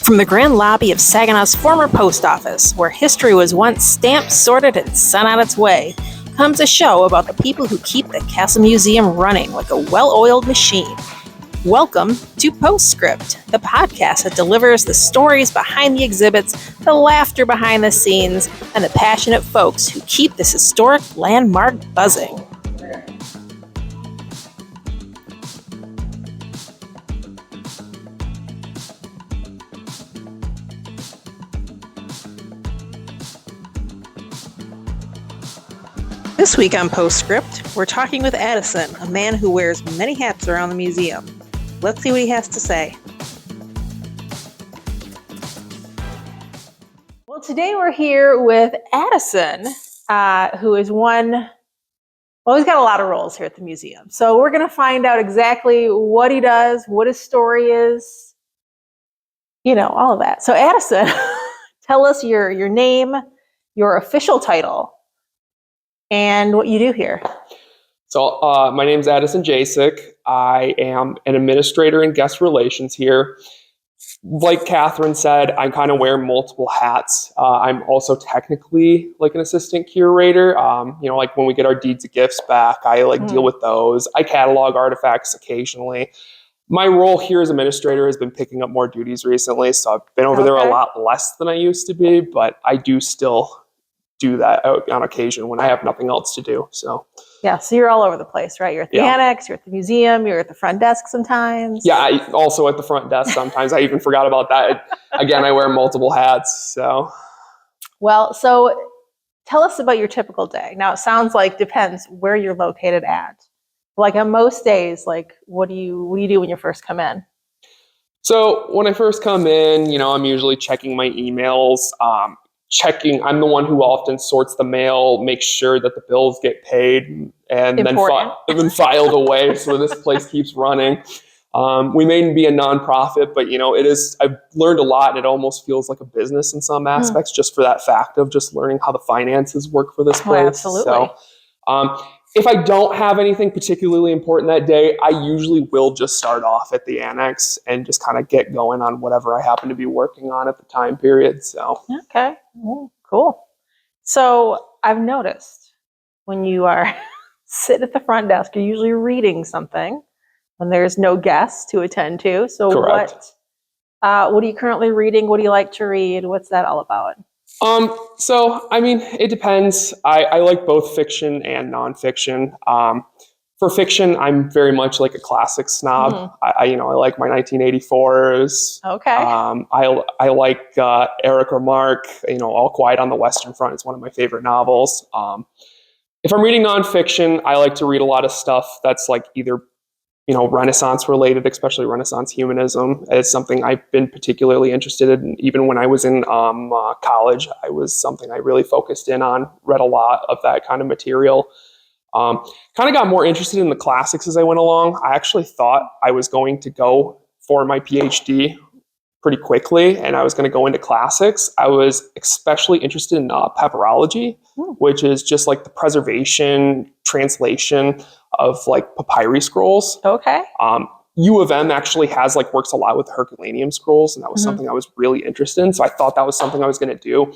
From the grand lobby of Saginaw's former post office, where history was once stamped, sorted, and sent on its way, comes a show about the people who keep the Castle Museum running like a well-oiled machine. Welcome to Postscript, the podcast that delivers the stories behind the exhibits, the laughter behind the scenes, and the passionate folks who keep this historic landmark buzzing. This week on Postscript, we're talking with Addison, a man who wears many hats around the museum. Let's see what he has to say. Well, today we're here with Addison, who is he's got a lot of roles here at the museum. So we're going to find out exactly what he does, what his story is, all of that. So Addison, tell us your name, your official title, and what you do here. So my name is Addison Jasek. I am an administrator in guest relations here. Like Catherine said, I kind of wear multiple hats. I'm also technically like an assistant curator. Like when we get our deeds of gifts back, I deal with those. I catalog artifacts occasionally. My role here as administrator has been picking up more duties recently, so I've been over there a lot less than I used to be, but I do still do that on occasion when I have nothing else to do. So you're all over the place, right? You're at the annex, you're at the museum, you're at the front desk sometimes. Yeah, I also at the front desk sometimes. I even forgot about that. Again, I wear multiple hats. So tell us about your typical day. Now it sounds like depends where you're located at. Like on most days, what do you do when you first come in? So when I first come in, I'm usually checking my emails. I'm the one who often sorts the mail, makes sure that the bills get paid, and then filed away so this place keeps running. We may be a nonprofit, but I've learned a lot, and it almost feels like a business in some aspects, just for that fact of just learning how the finances work for this place. Absolutely. So, if I don't have anything particularly important that day, I usually will just start off at the annex and just kind of get going on whatever I happen to be working on at the time period. So okay, cool. So I've noticed when you are sitting at the front desk, you're usually reading something when there's no guests to attend to. So correct. What are you currently reading? What do you like to read? What's that all about? It depends. I like both fiction and nonfiction. For fiction, I'm very much like a classic snob. I like my 1984s. Okay. I like Eric Remarque, All Quiet on the Western Front. It's one of my favorite novels. If I'm reading nonfiction, I like to read a lot of stuff that's like either Renaissance related, especially Renaissance humanism, is something I've been particularly interested in. Even when I was in college, I was something I really focused in on, read a lot of that kind of material. Kind of got more interested in the classics as I went along. I actually thought I was going to go for my PhD pretty quickly, and I was going to go into classics. I was especially interested in papyrology, which is just like the preservation, translation of like papyri scrolls. Okay. U of M actually works a lot with Herculaneum scrolls, and that was something I was really interested in. So I thought that was something I was going to do.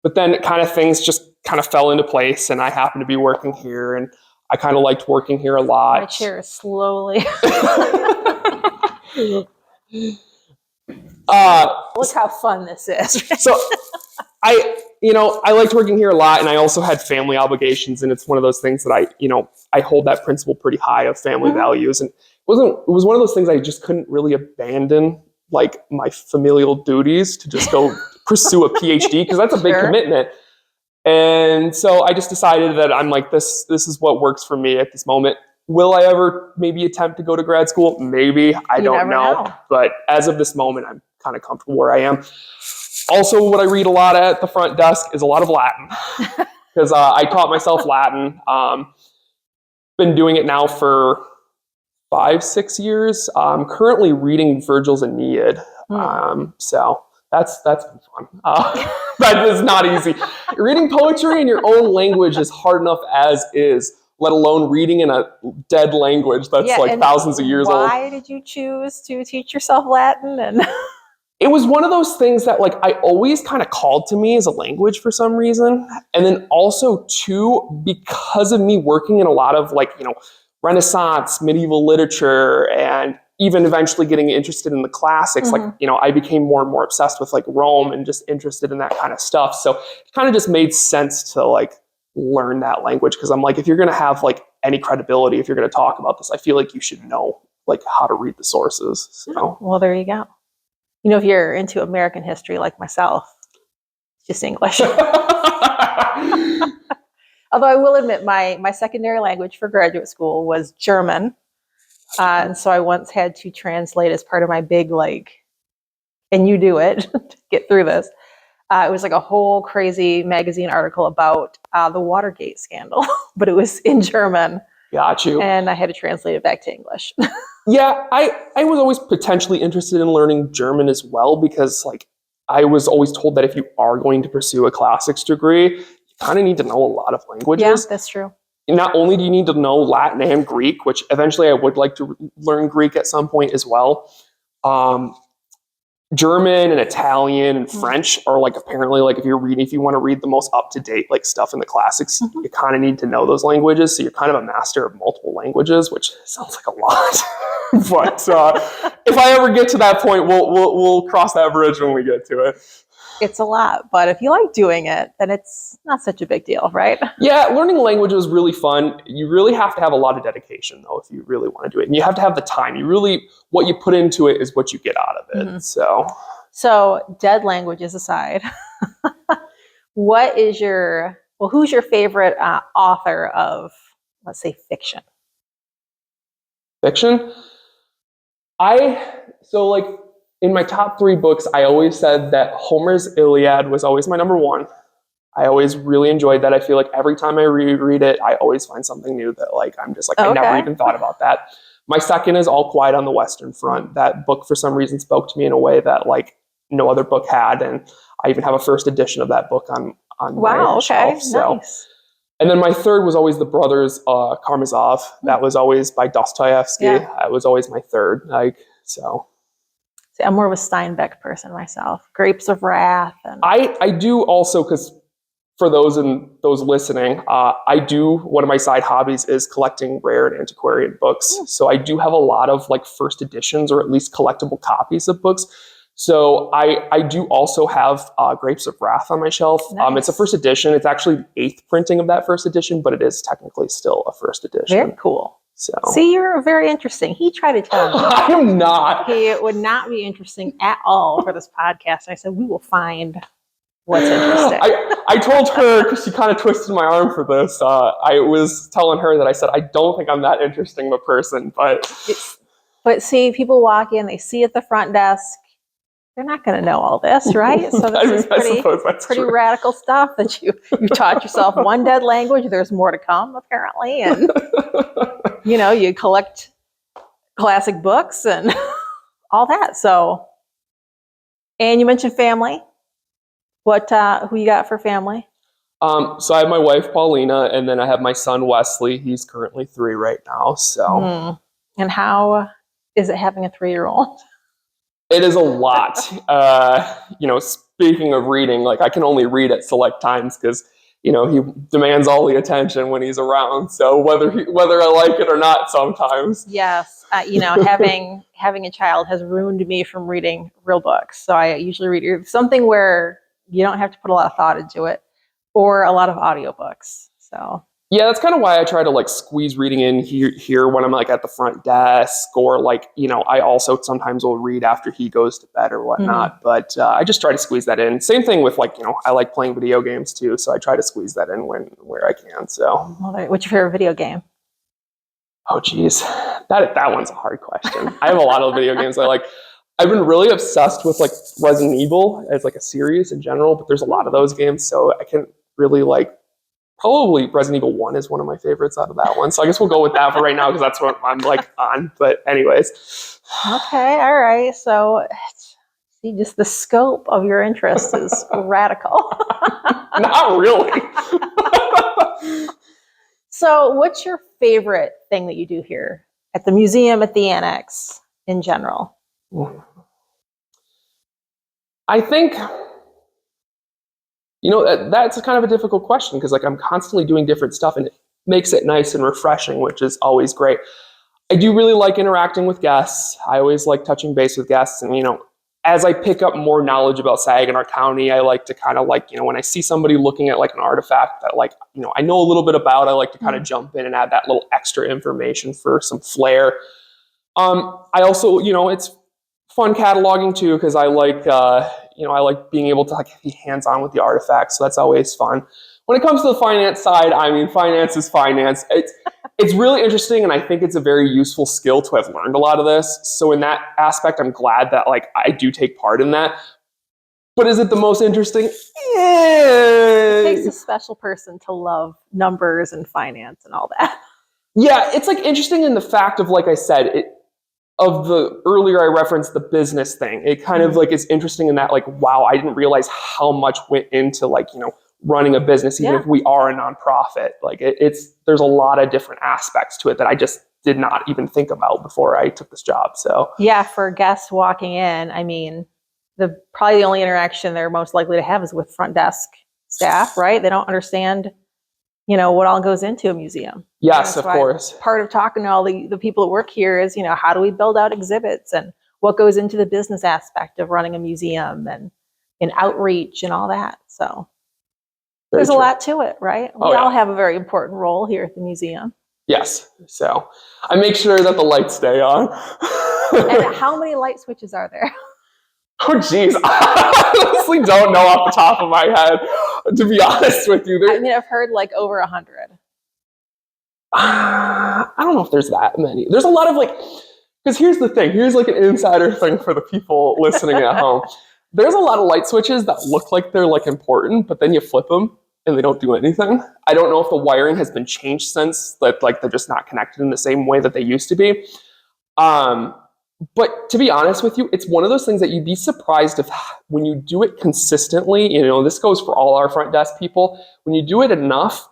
But then things just kind of fell into place, and I happened to be working here, and I kind of liked working here a lot. My chair is slowly. Look how fun this is. So I liked working here a lot, and I also had family obligations, and it's one of those things that I hold that principle pretty high of family values, and it was one of those things I just couldn't really abandon my familial duties to just go pursue a PhD, because that's a big commitment. And so I just decided that I'm like, this is what works for me at this moment. Will I ever maybe attempt to go to grad school? Maybe. I don't know. But as of this moment, I'm kind of comfortable where I am. Also, what I read a lot at the front desk is a lot of Latin, because I taught myself Latin. Been doing it now for 5-6 years. I'm currently reading Virgil's Aeneid. So that's been fun. That is not easy. Reading poetry in your own language is hard enough as is, let alone reading in a dead language that's thousands of years old. Why did you choose to teach yourself Latin? And it was one of those things that like I always kind of called to me as a language for some reason. And then also too, because of me working in a lot of like, Renaissance, medieval literature, and even eventually getting interested in the classics, like, I became more and more obsessed with like Rome and just interested in that kind of stuff. So it kind of just made sense to like learn that language. Cause I'm like, if you're going to have like any credibility, if you're going to talk about this, I feel like you should know like how to read the sources. So, well, there you go. If you're into American history like myself, it's just English. Although I will admit my secondary language for graduate school was German. And so I once had to translate as part of my big, like, and you do it to get through this. It was like a whole crazy magazine article about the Watergate scandal, but it was in German. Got you. And I had to translate it back to English. Yeah, I was always potentially interested in learning German as well, because like I was always told that if you are going to pursue a classics degree, you kind of need to know a lot of languages. Yeah, that's true. Not only do you need to know Latin and Greek, which eventually I would like to learn Greek at some point as well. German and Italian and French are like apparently like if you want to read the most up to date like stuff in the classics, you kind of need to know those languages. So you're kind of a master of multiple languages, which sounds like a lot. But if I ever get to that point, we'll cross that bridge when we get to it. It's a lot, but if you like doing it, then it's not such a big deal, right? Yeah, learning language was really fun. You really have to have a lot of dedication, though, if you really want to do it. And you have to have the time. What you put into it is what you get out of it. So dead languages aside, who's your favorite author of, let's say, fiction? Fiction? In my top 3 books, I always said that Homer's Iliad was always my number 1. I always really enjoyed that. I feel like every time I reread it, I always find something new that like I'm just like, I never even thought about that. My second is All Quiet on the Western Front. That book for some reason spoke to me in a way that like no other book had, and I even have a first edition of that book on my shelf. So. Nice. And then my third was always The Brothers Karamazov. That was always by Dostoevsky. Yeah. That was always my third. See, I'm more of a Steinbeck person myself. Grapes of Wrath. And I do also, because for those listening, one of my side hobbies is collecting rare and antiquarian books. So I do have a lot of like first editions or at least collectible copies of books. So I do also have Grapes of Wrath on my shelf. Nice. It's a first edition. It's actually the 8th printing of that first edition, but it is technically still a first edition. Very cool. So. See, you're very interesting. He tried to tell me. I am not. He would not be interesting at all for this podcast. I said, we will find what's interesting. I told her, because she kind of twisted my arm for this, I was telling her that I said, I don't think I'm that interesting of a person, But see, people walk in, they see at the front desk, they're not going to know all this, right? So this is pretty radical stuff that you taught yourself one dead language. There's more to come, apparently. And, you collect classic books and all that. So, and you mentioned family. Who you got for family? So I have my wife, Paulina, and then I have my son, Wesley. He's currently 3 right now. So, And how is it having a 3-year-old? It is a lot. Speaking of reading, like I can only read at select times because, he demands all the attention when he's around. So whether I like it or not sometimes. Yes. Having a child has ruined me from reading real books. So I usually read something where you don't have to put a lot of thought into it, or a lot of audiobooks. So. Yeah, that's kind of why I try to like squeeze reading in here when I'm like at the front desk, or like, I also sometimes will read after he goes to bed or whatnot. But I just try to squeeze that in. Same thing with like, I like playing video games too. So I try to squeeze that in where I can. So. What's your favorite video game? Oh, geez. That one's a hard question. I have a lot of video games I like. I've been really obsessed with like Resident Evil as like a series in general, but there's a lot of those games. So I can really like, probably Resident Evil 1 is one of my favorites out of that one. So I guess we'll go with that for right now because that's what I'm like on. But anyways. Okay. All right. So see, just the scope of your interest is radical. Not really. So what's your favorite thing that you do here at the museum, at the annex in general? I think, that's kind of a difficult question because like I'm constantly doing different stuff and it makes it nice and refreshing, which is always great. I do really like interacting with guests. I always like touching base with guests. And, as I pick up more knowledge about Saginaw County, I like to kind of like, when I see somebody looking at like an artifact that like, I know a little bit about, I like to kind of jump in and add that little extra information for some flair. I also, it's fun cataloging too, because I like, I like being able to like be hands-on with the artifacts. So that's always fun. When it comes to the finance side, I mean, finance is finance. It's really interesting, and I think it's a very useful skill to have learned a lot of this. So in that aspect, I'm glad that like I do take part in that. But is it the most interesting? It takes a special person to love numbers and finance and all that. Yeah, it's like interesting in the fact of, like I said, of the earlier I referenced the business thing. It kind of like is interesting in that like, wow, I didn't realize how much went into like, running a business, even if we are a nonprofit. Like there's a lot of different aspects to it that I just did not even think about before I took this job. So yeah, for guests walking in, I mean, probably the only interaction they're most likely to have is with front desk staff, right? They don't understand, what all goes into a museum. Yes, of course. Part of talking to all the people that work here is, how do we build out exhibits and what goes into the business aspect of running a museum and outreach and all that. So there's a lot to it, right? We all have a very important role here at the museum. Yes. So I make sure that the lights stay on. And how many light switches are there? Oh, geez. I honestly don't know off the top of my head, to be honest with you. I mean, I've heard like over 100. I don't know if there's that many. There's a lot of like, because here's the thing. Here's like an insider thing for the people listening at home. There's a lot of light switches that look like they're like important, but then you flip them and they don't do anything. I don't know if the wiring has been changed since, that like they're just not connected in the same way that they used to be. But to be honest with you, it's one of those things that you'd be surprised if when you do it consistently, this goes for all our front desk people, when you do it enough,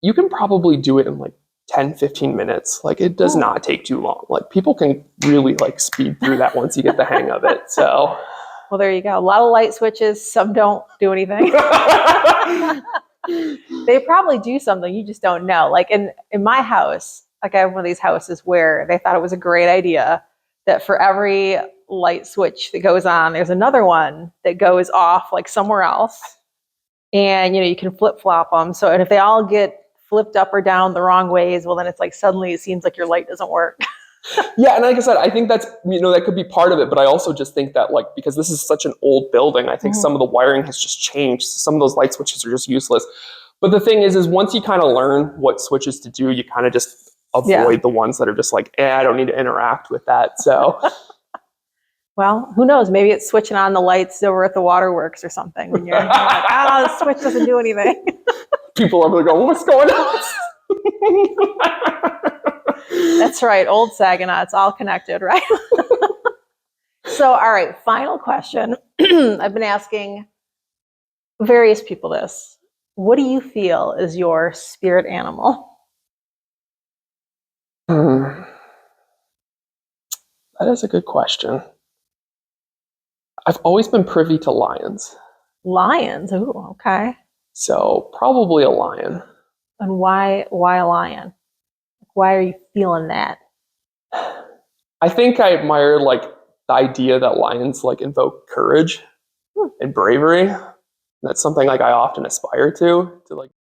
you can probably do it in like 10, 15 minutes. Like it does not take too long. Like people can really like speed through that once you get the hang of it. So, well, there you go. A lot of light switches. Some don't do anything. They probably do something. You just don't know. Like in my house, like I have one of these houses where they thought it was a great idea that for every light switch that goes on, there's another one that goes off like somewhere else. And, you can flip flop them. So, and if they all get flipped up or down the wrong ways, well, then it's like suddenly it seems like your light doesn't work. Yeah, and like I said, I think that's, that could be part of it, but I also just think that like, because this is such an old building, I think some of the wiring has just changed. Some of those light switches are just useless. But the thing is once you kind of learn what switches to do, you kind of just avoid the ones that are just like, I don't need to interact with that. So, well, who knows? Maybe it's switching on the lights over at the waterworks or something. When you're like, the switch doesn't do anything. People are really going, what's going on? That's right. Old Saginaw. It's all connected, right? So, all right. Final question. I've been asking various people this. What do you feel is your spirit animal? That is a good question. I've always been privy to lions. Lions? Ooh, okay. So probably a lion. And why a lion? Why are you feeling that? I think I admire like the idea that lions like invoke courage and bravery. That's something like I often aspire to like